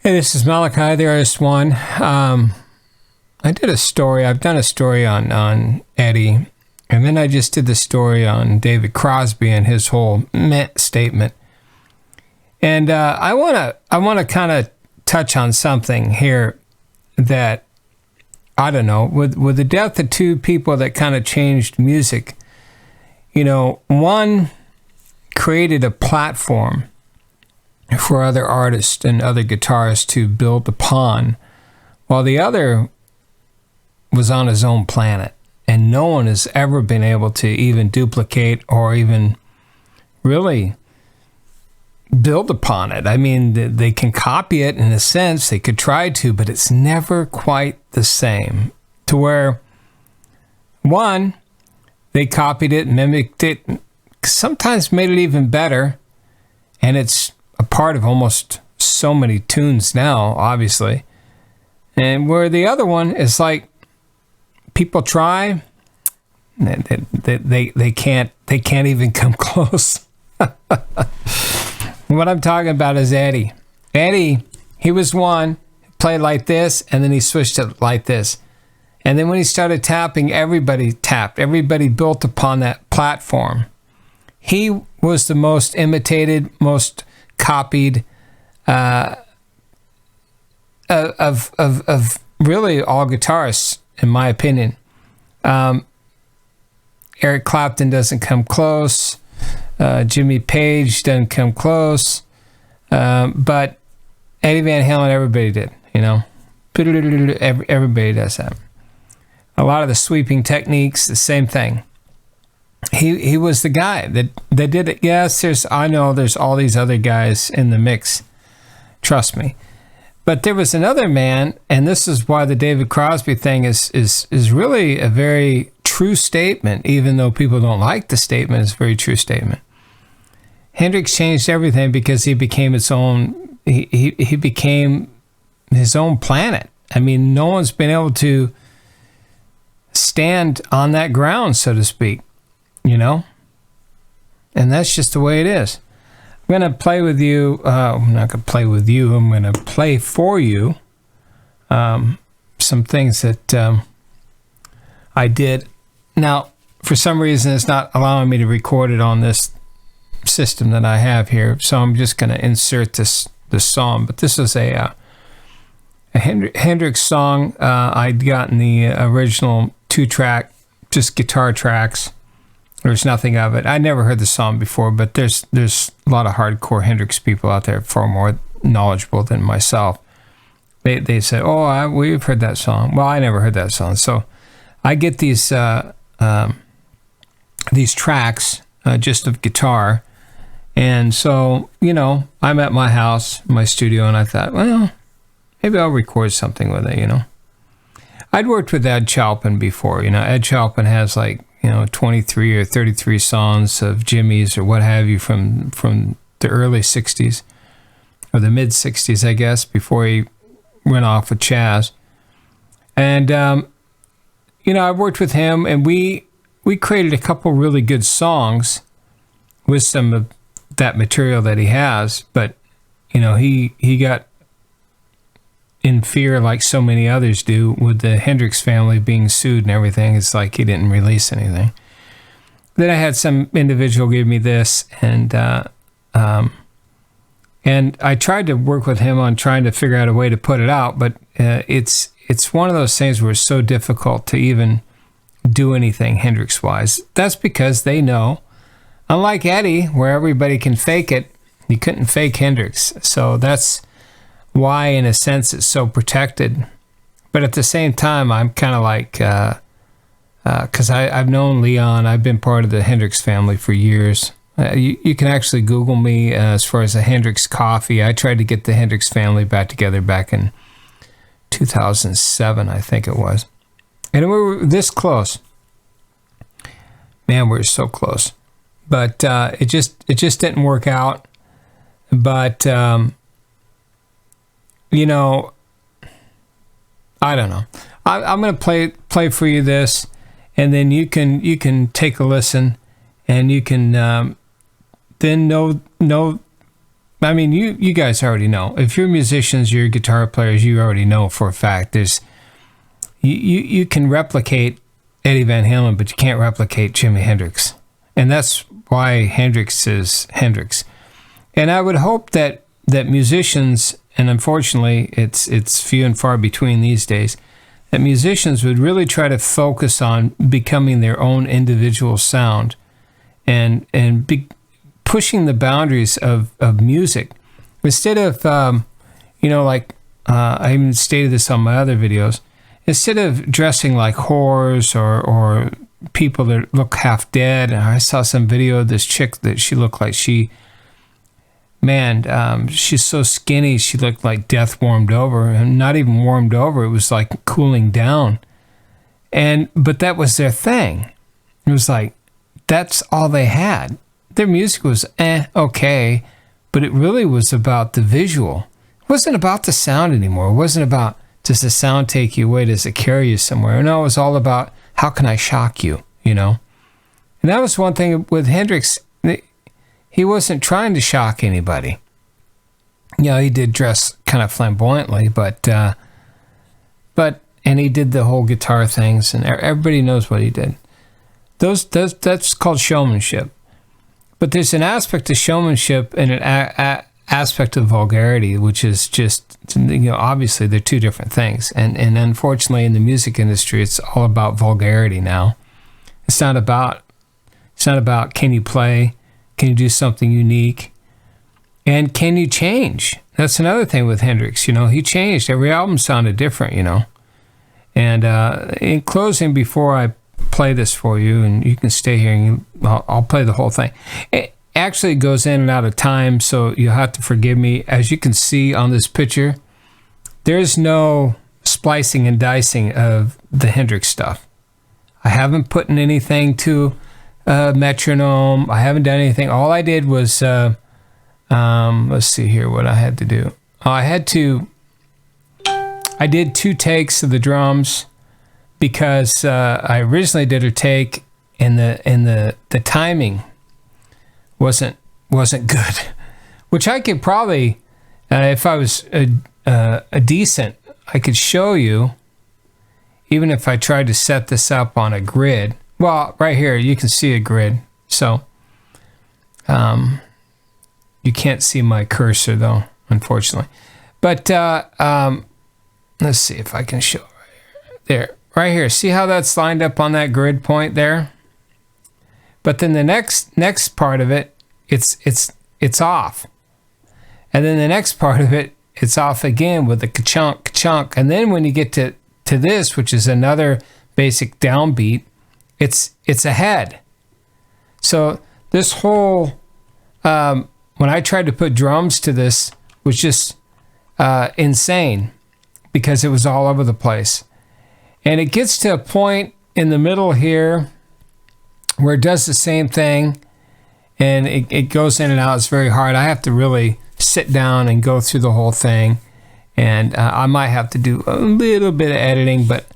Hey, this is Malachi, the artist one. I've done a story on Eddie, and then I just did the story on David Crosby and his whole meh statement. And I wanna kind of touch on something here that, I don't know, with the death of two people that kind of changed music. You know, one created a platform for other artists and other guitarists to build upon, while the other was on his own planet, and no one has ever been able to even duplicate or even really build upon it. I mean, they can copy it in a sense, they could try to, but it's never quite the same. To where, one, they copied it, mimicked it, sometimes made it even better, and it's a part of almost so many tunes now, obviously. And where the other one is like, people try, they can't even come close. What I'm talking about is Eddie. Eddie, he was one, played like this, and then he switched it like this. And then when he started tapping, everybody tapped. Everybody built upon that platform. He was the most imitated, most copied of really all guitarists, in my opinion. Eric Clapton doesn't come close. Jimmy Page doesn't come close. But Eddie Van Halen, everybody did, you know. Everybody does that. A lot of the sweeping techniques, the same thing. He was the guy that did it. Yes, I know there's all these other guys in the mix. Trust me. But there was another man, and this is why the David Crosby thing is really a very true statement, even though people don't like the statement. It's a very true statement. Hendrix changed everything because he became its own. He became his own planet. I mean, no one's been able to stand on that ground, so to speak. You know, and that's just the way it is. I'm going to play with you. I'm not going to play with you. I'm going to play for you some things that I did. Now, for some reason, it's not allowing me to record it on this system that I have here, so I'm just going to insert this song. But this is a Hendrix song. I'd gotten the original 2-track, just guitar tracks. There's nothing of it. I never heard the song before, but there's a lot of hardcore Hendrix people out there far more knowledgeable than myself. They said, "Oh, we've heard that song." Well, I never heard that song, so I get these tracks just of guitar, and so I'm at my house, my studio, and I thought, well, maybe I'll record something with it. I'd worked with Ed Chalpin before. Ed Chalpin has 23 or 33 songs of Jimmy's or what have you from the early 60s or the mid 60s, I guess, before he went off with Chaz. And, I worked with him, and we created a couple really good songs with some of that material that he has. But, he got in fear, like so many others do, with the Hendrix family being sued and everything. It's like he didn't release anything. Then I had some individual give me this, and I tried to work with him on trying to figure out a way to put it out, but it's one of those things where it's so difficult to even do anything Hendrix-wise. That's because they know, unlike Eddie, where everybody can fake it, you couldn't fake Hendrix. So that's why, in a sense, it's so protected. But at the same time, I'm kind of like, because I've known Leon, I've been part of the Hendrix family for years. You can actually Google me as far as the Hendrix Coffee. I tried to get the Hendrix family back together back in 2007, I think it was. And we were this close. Man, we were so close. But it just didn't work out. But I don't know. I'm going to play for you this, and then you can take a listen, and you can then know I mean, you guys already know. If you're musicians, you're guitar players, you already know for a fact you can replicate Eddie Van Halen, but you can't replicate Jimi Hendrix. And that's why Hendrix is Hendrix. And I would hope that musicians, and unfortunately it's few and far between these days, that musicians would really try to focus on becoming their own individual sound and pushing the boundaries of music. Instead of, I even stated this on my other videos, instead of dressing like whores or people that look half dead, and I saw some video of this chick that she looked like she's so skinny, she looked like death warmed over, and not even warmed over, it was like cooling down. But that was their thing. It was like, that's all they had. Their music was okay, but it really was about the visual. It wasn't about the sound anymore. It wasn't about, does the sound take you away? Does it carry you somewhere? No, it was all about, how can I shock you, And that was one thing with Hendrix. He wasn't trying to shock anybody. He did dress kind of flamboyantly, but he did the whole guitar things, and everybody knows what he did. That's called showmanship. But there's an aspect to showmanship and an aspect of vulgarity, which is just, obviously they're two different things. And unfortunately in the music industry, it's all about vulgarity now. It's not about can you play, can you do something unique, and can you change? That's another thing with Hendrix. He changed. Every album sounded different, And in closing, before I play this for you, and you can stay here, and I'll play the whole thing. It actually goes in and out of time, so you'll have to forgive me. As you can see on this picture, there's no splicing and dicing of the Hendrix stuff. I haven't put in anything to metronome. I haven't done anything. All I did was, let's see here what I had to do. I did 2 takes of the drums, because I originally did a take, and the timing wasn't good, which I could probably, if I was a decent, I could show you, even if I tried to set this up on a grid. Well, right here you can see a grid, so you can't see my cursor though, unfortunately. But let's see if I can show right there. Right here, see how that's lined up on that grid point there? But then the next part of it, it's off. And then the next part of it, it's off again with the ka-chunk, ka-chunk. And then when you get to this, which is another basic downbeat, it's ahead. So this whole, when I tried to put drums to this, was just insane, because it was all over the place. And it gets to a point in the middle here where it does the same thing, and it goes in and out. It's very hard. I have to really sit down and go through the whole thing, and I might have to do a little bit of editing, but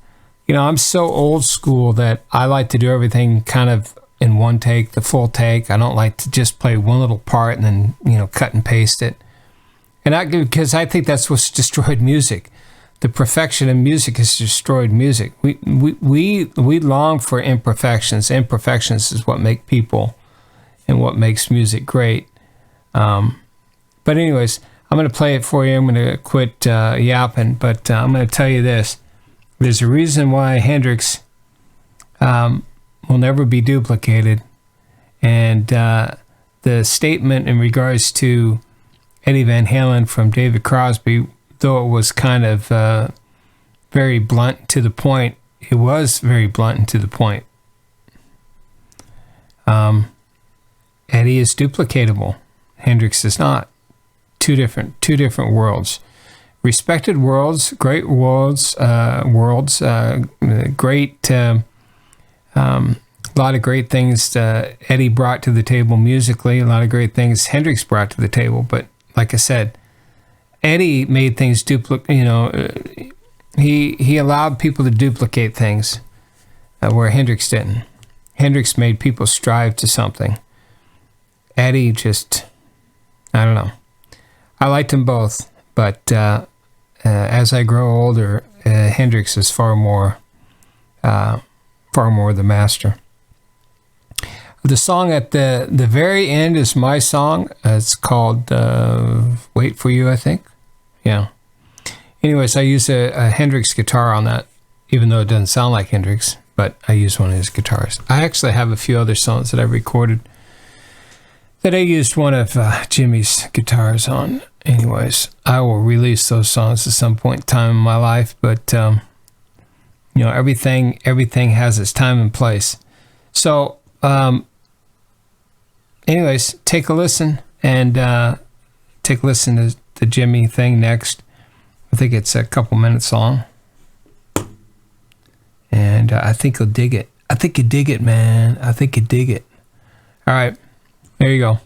I'm so old school that I like to do everything kind of in one take, the full take. I don't like to just play one little part and then cut and paste it. And because I think that's what's destroyed music. The perfection in music has destroyed music. We long for imperfections. Imperfections is what make people and what makes music great. But anyways, I'm going to play it for you. I'm going to quit yapping, but I'm going to tell you this. There's a reason why Hendrix will never be duplicated. And the statement in regards to Eddie Van Halen from David Crosby, though it was kind of very blunt to the point, it was very blunt and to the point. Eddie is duplicatable. Hendrix is not. Two different worlds. Respected worlds, great worlds, great, a lot of great things Eddie brought to the table musically, a lot of great things Hendrix brought to the table, but like I said, Eddie made things he allowed people to duplicate things where Hendrix didn't. Hendrix made people strive to something. Eddie just, I don't know. I liked them both, but as I grow older, Hendrix is far more the master. The song at the very end is my song. It's called Wait For You, I think. Yeah. Anyways, I use a Hendrix guitar on that, even though it doesn't sound like Hendrix, but I use one of his guitars. I actually have a few other songs that I recorded that I used one of Jimmy's guitars on. Anyways, I will release those songs at some point in time in my life, but everything has its time and place. So, anyways, take a listen and take a listen to the Jimmy thing next. I think it's a couple minutes long, and I think you'll dig it. I think you dig it, man. I think you dig it. All right, there you go.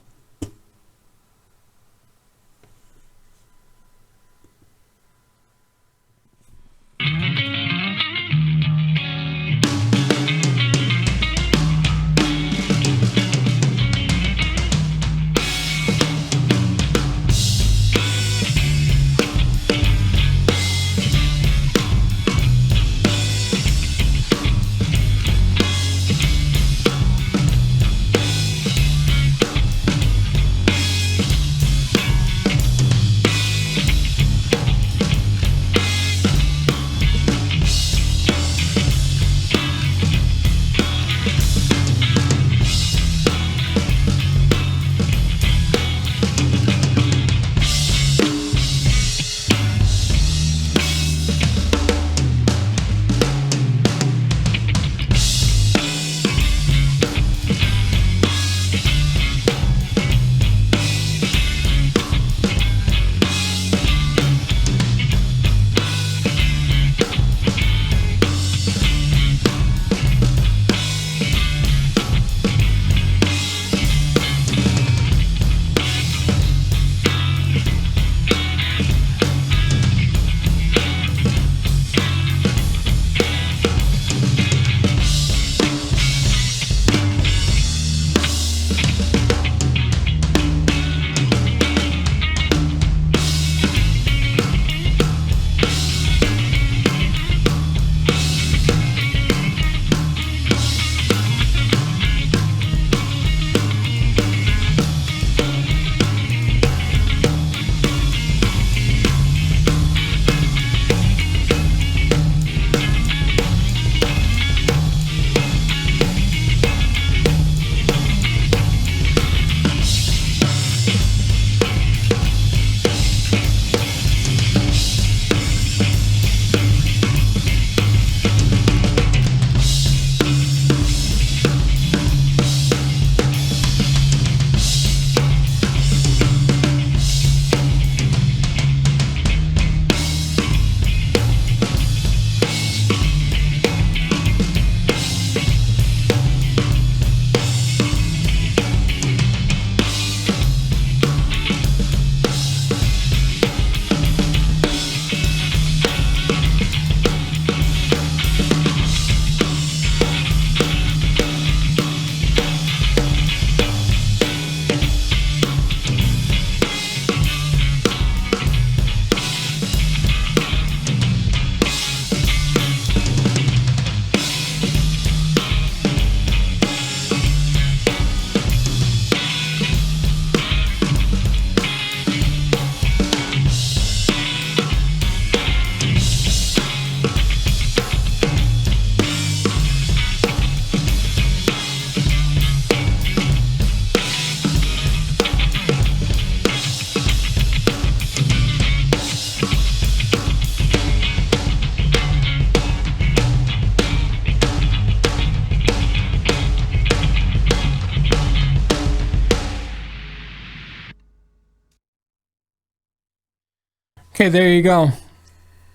Okay, there you go.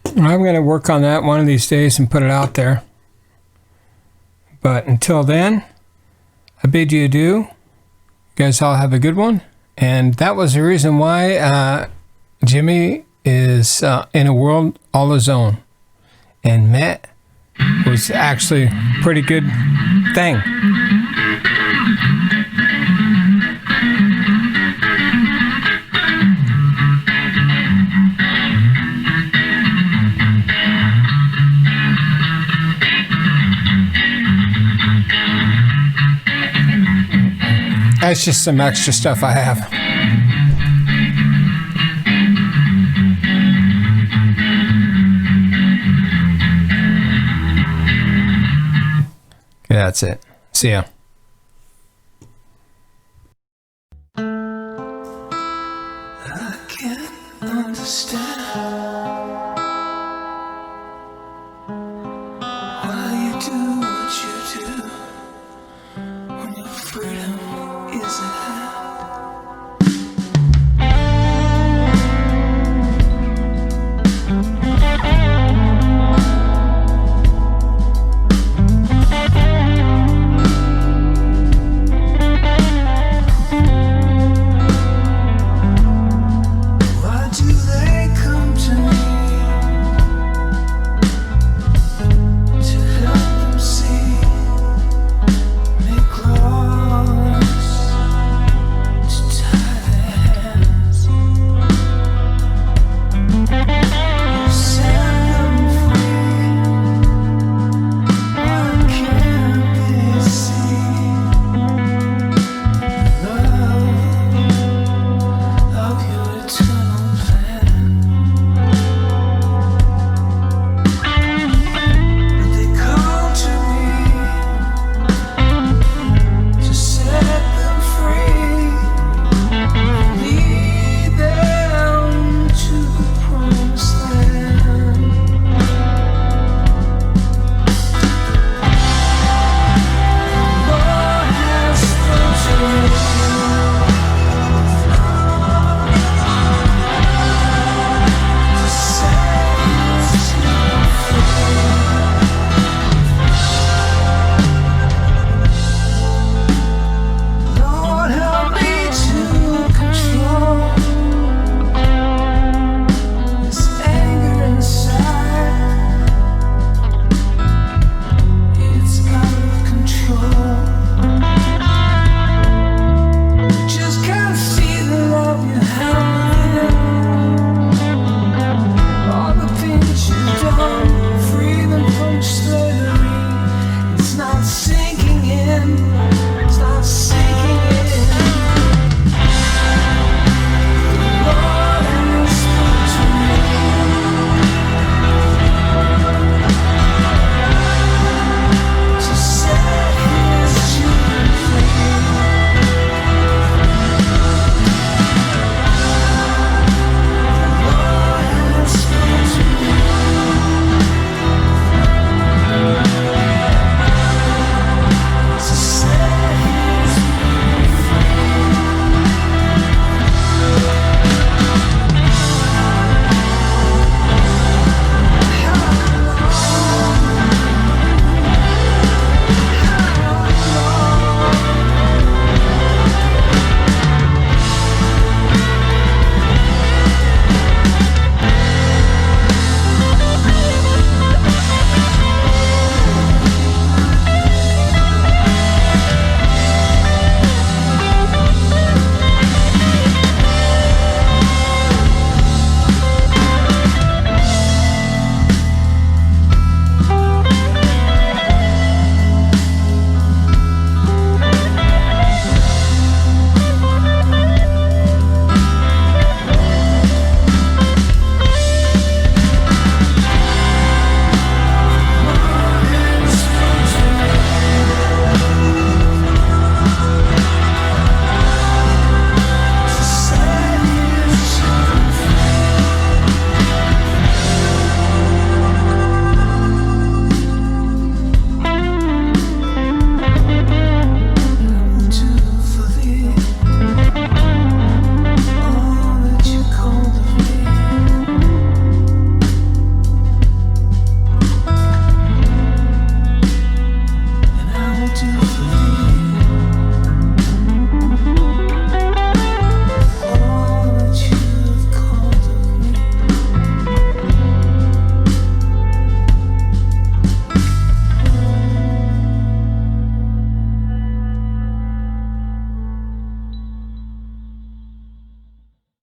I'm going to work on that one of these days and put it out there. But until then, I bid you adieu. You guys all have a good one. And that was the reason why Jimmy is in a world all his own. And Matt was actually a pretty good thing. That's just some extra stuff I have. Okay, that's it. See ya. I can't understand